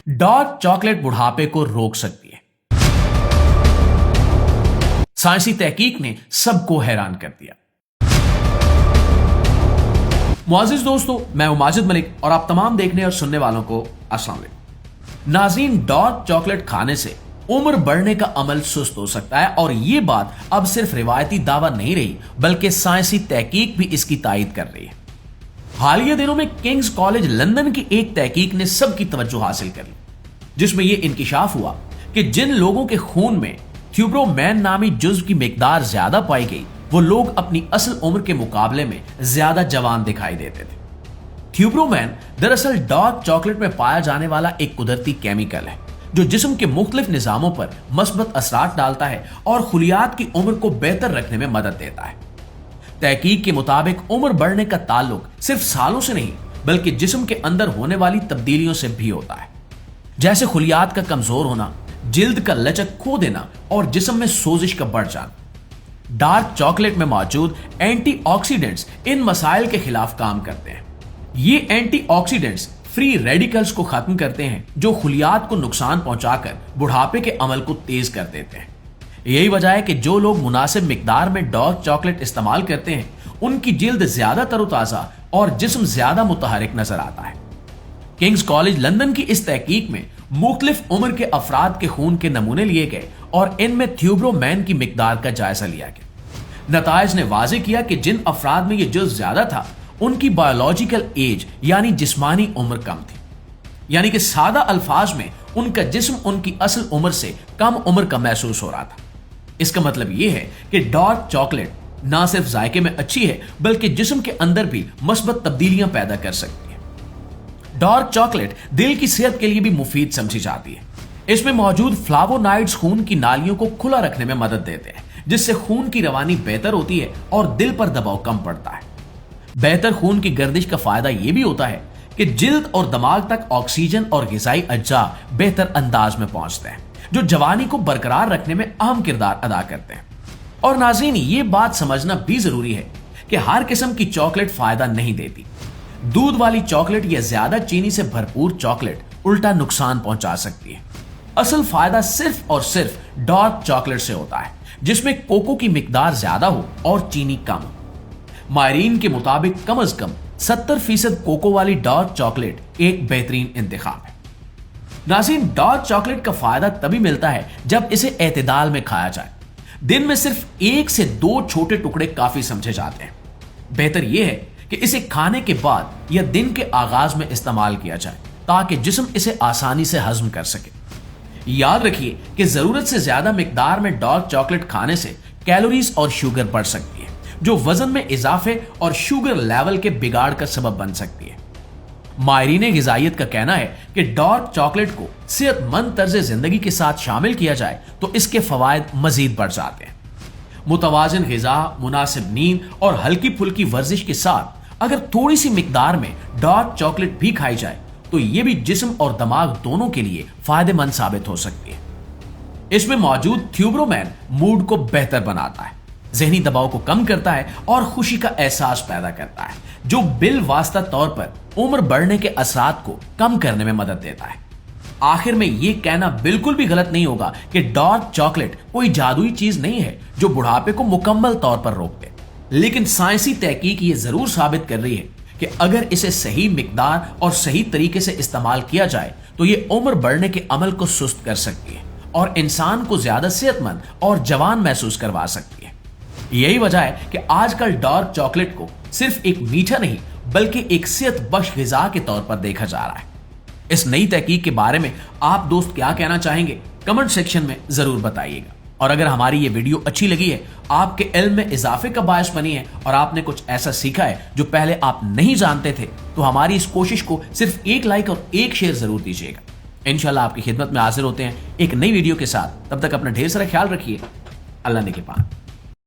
Dark chocolate बुढ़ापे को रोक सकती है। साइंसी तहकीक ने सबको हैरान कर दिया। मुआजिज दोस्तों, मैं हूं माजिद मलिक और आप तमाम देखने और सुनने वालों को अस्सलाम वालेकुम। नाज़रीन, डार्क चॉकलेट खाने से उम्र बढ़ने का अमल सुस्त हो सकता है और यह बात अब सिर्फ रिवायती दावा नहीं रही बल्कि साइंसी तहकीक भी इसकी तायद कर रही है। हालिया दिनों में किंग्स कॉलेज लंदन की एक तहकीक ने सबकी तवज्जो हासिल कर ली, जिसमें यह इंकिशाफ हुआ कि जिन लोगों के खून में थ्यूब्रोमैन नामी जुज्व की मिकदार ज्यादा पाई गई वो लोग अपनी असल उम्र के मुकाबले में ज्यादा जवान दिखाई देते थे। थ्यूब्रोमैन दरअसल डार्क चॉकलेट में पाया जाने वाला एक कुदरती केमिकल है जो जिस्म के मुख्तलिफ निजामों पर मस्बत असरात डालता है और खुलियात की उम्र को बेहतर रखने में मदद देता है। तहकीक के मुताबिक उम्र बढ़ने का ताल्लुक सिर्फ सालों से नहीं बल्कि जिस्म के अंदर होने वाली तब्दीलियों से भी होता है, जैसे खुलियात का कमजोर होना, जिल्द का लचक खो देना और जिस्म में सोजिश का बढ़ जाना। डार्क चॉकलेट में मौजूद एंटीऑक्सीडेंट्स इन मसाइल के खिलाफ काम करते हैं। ये एंटीऑक्सीडेंट्स फ्री रेडिकल्स को खत्म करते हैं जो खुलियात को नुकसान पहुंचाकर बुढ़ापे के अमल को तेज कर देते हैं। यही वजह है कि जो लोग मुनासिब मिकदार में डार्क चॉकलेट इस्तेमाल करते हैं उनकी जिल्द ज्यादा तरोताजा और जिस्म ज्यादा मुतहरिक नजर आता है। किंग्स कॉलेज लंदन की इस तहकीक में मुख्तलिफ उम्र के अफराद के खून के नमूने लिए गए और इनमें थ्यूब्रोमैन की मिकदार का जायजा लिया गया। नताइज ने वाज़ेह किया कि जिन अफराद में यह जुज़्व ज्यादा था उनकी बायोलॉजिकल एज यानी जिस्मानी उम्र कम थी, यानी कि सादा अल्फाज में उनका जिस्म उनकी असल उम्र से कम उम्र का महसूस हो रहा था। इसका मतलब यह है कि डार्क चॉकलेट ना सिर्फ जायके में अच्छी है बल्कि जिस्म के अंदर भी मस्बत तब्दीलियां पैदा कर सकती है। डार्क चॉकलेट दिल की सेहत के लिए भी मुफीद समझी जाती है। इसमें मौजूद फ्लावोनाइड्स खून की नालियों को खुला रखने में मदद देते हैं, जिससे खून की रवानी बेहतर होती है और दिल पर दबाव कम पड़ता है। बेहतर खून की गर्दिश का फायदा यह भी होता है कि जिल्द और दिमाग तक ऑक्सीजन और ग़िज़ाई अज्जा बेहतर अंदाज में पहुंचते हैं, जो जवानी को बरकरार रखने में अहम किरदार अदा करते हैं। और नाज़रीन, ये बात समझना भी जरूरी है कि हर किस्म की चॉकलेट फायदा नहीं देती। दूध वाली चॉकलेट या ज्यादा चीनी से भरपूर चॉकलेट उल्टा नुकसान पहुंचा सकती है। असल फायदा सिर्फ और सिर्फ डार्क चॉकलेट से होता है, जिसमें कोको की मिकदार ज्यादा हो और चीनी कम हो। माहिरीन के मुताबिक कम अज कम 70% कोको वाली डार्क चॉकलेट एक बेहतरीन इंतखाब है। नाज़रीन, डार्क चॉकलेट का फायदा तभी मिलता है जब इसे एतदाल में खाया जाए। दिन में सिर्फ 1 से 2 छोटे टुकड़े काफी समझे जाते हैं। बेहतर यह है कि इसे खाने के बाद या दिन के आगाज में इस्तेमाल किया जाए ताकि जिस्म इसे आसानी से हजम कर सके। याद रखिए कि जरूरत से ज्यादा मिकदार में डार्क चॉकलेट खाने से कैलोरीज और शुगर बढ़ सकती है, जो वजन में इजाफे और शुगर लेवल के बिगाड़ का सबब बन सकती है। माहिरीन ग़िज़ाइयत का कहना है कि डार्क चॉकलेट को सेहतमंद तर्ज जिंदगी के साथ शामिल किया जाए तो इसके फवायद मजीद बढ़ जाते हैं। मुतवाज़िन ग़िज़ा, मुनासिब नींद और हल्की फुल्की वर्जिश के साथ अगर थोड़ी सी मिकदार में डार्क चॉकलेट भी खाई जाए तो यह भी जिस्म और दिमाग दोनों के लिए फायदेमंद साबित हो सकती है। इसमें मौजूद थ्यूब्रोमैन मूड को बेहतर बनाता है, ज़हनी दबाव को कम करता है और खुशी का एहसास पैदा करता है, जो बिल वास्ता तौर पर उम्र बढ़ने के असरात को कम करने में मदद देता है। आखिर में यह कहना बिल्कुल भी गलत नहीं होगा कि डार्क चॉकलेट कोई जादुई चीज नहीं है जो बुढ़ापे को मुकम्मल तौर पर रोक दे, लेकिन साइंसी तहकीक यह जरूर साबित कर रही है कि अगर इसे सही मिकदार और सही तरीके से इस्तेमाल किया जाए तो यह उम्र बढ़ने के अमल को सुस्त कर सकती है और इंसान को ज्यादा सेहतमंद और जवान महसूस करवा सकती है। यही वजह है कि आजकल डार्क चॉकलेट को सिर्फ एक मीठा नहीं बल्कि एक सेहत बख्श ग़िज़ा के तौर पर देखा जा रहा है। इस नई तहकीक के बारे में आप दोस्त क्या कहना चाहेंगे, कमेंट सेक्शन में जरूर बताइएगा। और अगर हमारी ये वीडियो अच्छी लगी है, आपके इल्म में इजाफे का बायस बनी है और आपने कुछ ऐसा सीखा है जो पहले आप नहीं जानते थे, तो हमारी इस कोशिश को सिर्फ एक लाइक और एक शेयर जरूर दीजिएगा। इंशाल्लाह आपकी खिदमत में हाजिर होते हैं एक नई वीडियो के साथ। तब तक अपना ढेर सारा ख्याल रखिए। अल्लाह ने के पास।